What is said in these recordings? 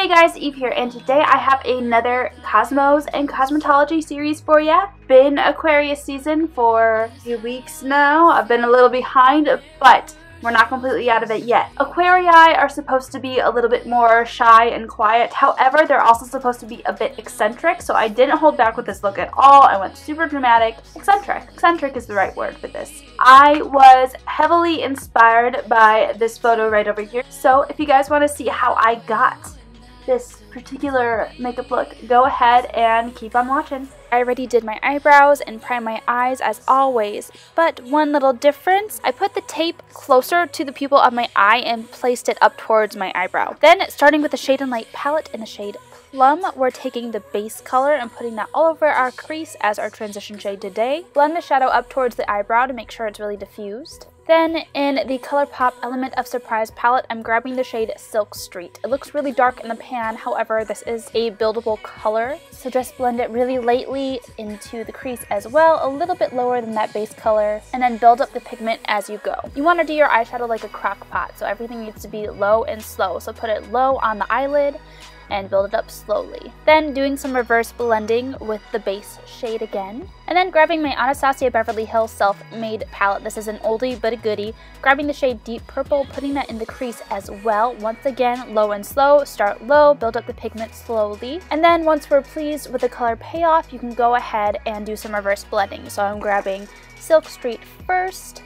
Hey guys, Eve here, and today I have another Cosmos and Cosmetology series for ya. Been Aquarius season for a few weeks now. I've been a little behind, but we're not completely out of it yet. Aquarii are supposed to be a little bit more shy and quiet. However, they're also supposed to be a bit eccentric, so I didn't hold back with this look at all. I went super dramatic. Eccentric. Eccentric is the right word for this. I was heavily inspired by this photo right over here. So if you guys want to see how I got this particular makeup look, go ahead and keep on watching. I already did my eyebrows and primed my eyes as always, but one little difference, I put the tape closer to the pupil of my eye and placed it up towards my eyebrow. Then, starting with the Shade and Light palette in the shade Plum, we're taking the base color and putting that all over our crease as our transition shade today. Blend the shadow up towards the eyebrow to make sure it's really diffused. Then, in the ColourPop Element of Surprise palette, I'm grabbing the shade Silk Street. It looks really dark in the pan, however, this is a buildable color, so just blend it really lightly into the crease as well, a little bit lower than that base color, and then build up the pigment as you go. You want to do your eyeshadow like a crock pot, so everything needs to be low and slow, so put it low on the eyelid and build it up slowly. Then doing some reverse blending with the base shade again. And then grabbing my Anastasia Beverly Hills Self-Made palette. This is an oldie but a goodie. Grabbing the shade Deep Purple, putting that in the crease as well. Once again, low and slow. Start low, build up the pigment slowly. And then once we're pleased with the color payoff, you can go ahead and do some reverse blending. So I'm grabbing Silk Street first,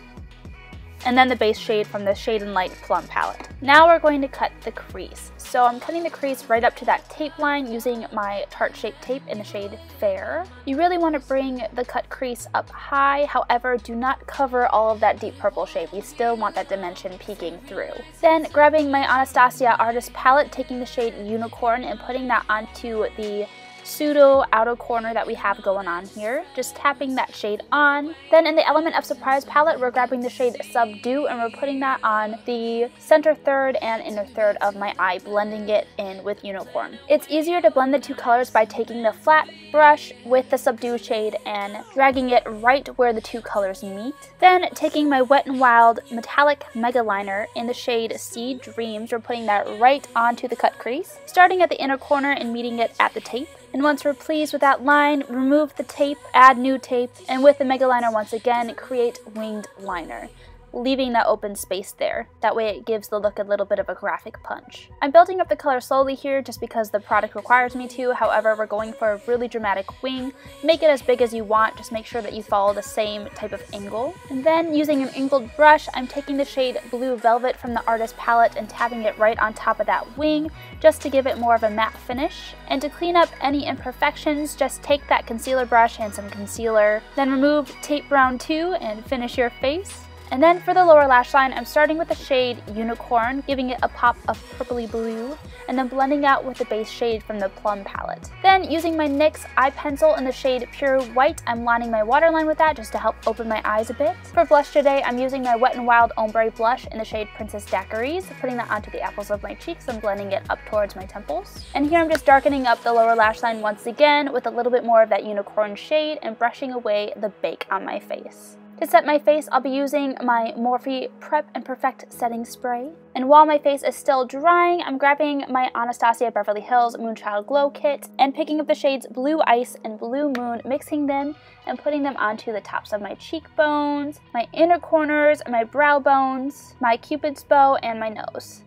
and then the base shade from the Shade and Light Plum palette. Now we're going to cut the crease. So I'm cutting the crease right up to that tape line using my Tarte Shape tape in the shade Fair. You really want to bring the cut crease up high, however, do not cover all of that deep purple shade. We still want that dimension peeking through. Then grabbing my Anastasia Artist palette, taking the shade Unicorn and putting that onto the pseudo outer corner that we have going on here, just tapping that shade on. Then in the Element of Surprise palette, we're grabbing the shade Subdue and we're putting that on the center third and inner third of my eye, blending it in with Unicorn. It's easier to blend the two colors by taking the flat brush with the Subdue shade and dragging it right where the two colors meet. Then taking my Wet n Wild metallic mega liner in the shade Sea Dreams, we're putting that right onto the cut crease, starting at the inner corner and meeting it at the tape. And once we're pleased with that line, remove the tape, add new tape, and with the mega liner once again, create winged liner, leaving that open space there. That way it gives the look a little bit of a graphic punch. I'm building up the color slowly here just because the product requires me to. However, we're going for a really dramatic wing. Make it as big as you want, just make sure that you follow the same type of angle. And then using an angled brush, I'm taking the shade Blue Velvet from the Artist palette and tapping it right on top of that wing just to give it more of a matte finish. And to clean up any imperfections, just take that concealer brush and some concealer, then remove Tape Brown 2 and finish your face. And then for the lower lash line, I'm starting with the shade Unicorn, giving it a pop of purpley blue, and then blending out with the base shade from the Plum palette. Then using my NYX eye pencil in the shade Pure White, I'm lining my waterline with that just to help open my eyes a bit. For blush today, I'm using my Wet n Wild Ombre blush in the shade Princess Daiquiris, putting that onto the apples of my cheeks and blending it up towards my temples. And here I'm just darkening up the lower lash line once again with a little bit more of that Unicorn shade and brushing away the bake on my face. To set my face, I'll be using my MORPHE Prep and Perfect Setting Spray. And while my face is still drying, I'm grabbing my Anastasia Beverly Hills Moonchild Glow Kit and picking up the shades Blue Ice and Blue Moon, mixing them and putting them onto the tops of my cheekbones, my inner corners, my brow bones, my cupid's bow, and my nose.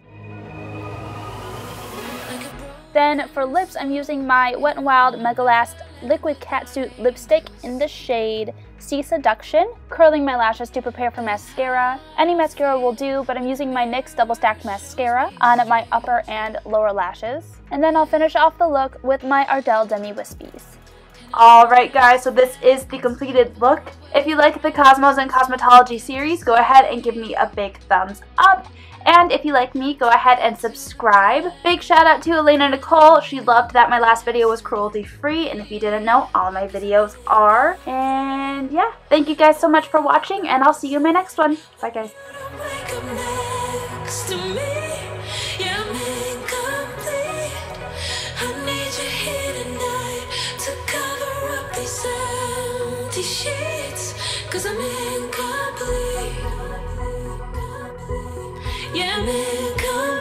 Then for lips, I'm using my Wet n Wild Mega Last Liquid Catsuit lipstick in the shade Sea Seduction, curling my lashes to prepare for mascara. Any mascara will do, but I'm using my NYX Double Stacked Mascara on my upper and lower lashes. And then I'll finish off the look with my Ardell Demi Wispies. Alright guys, so this is the completed look. If you like the Cosmos and Cosmetology series, go ahead and give me a big thumbs up. And if you like me, go ahead and subscribe. Big shout out to Elena Nicole. She loved that my last video was cruelty free. And if you didn't know, all of my videos are. And yeah, thank you guys so much for watching. And I'll see you in my next one. Bye guys. Cause I'm incomplete. Yeah, I'm incomplete.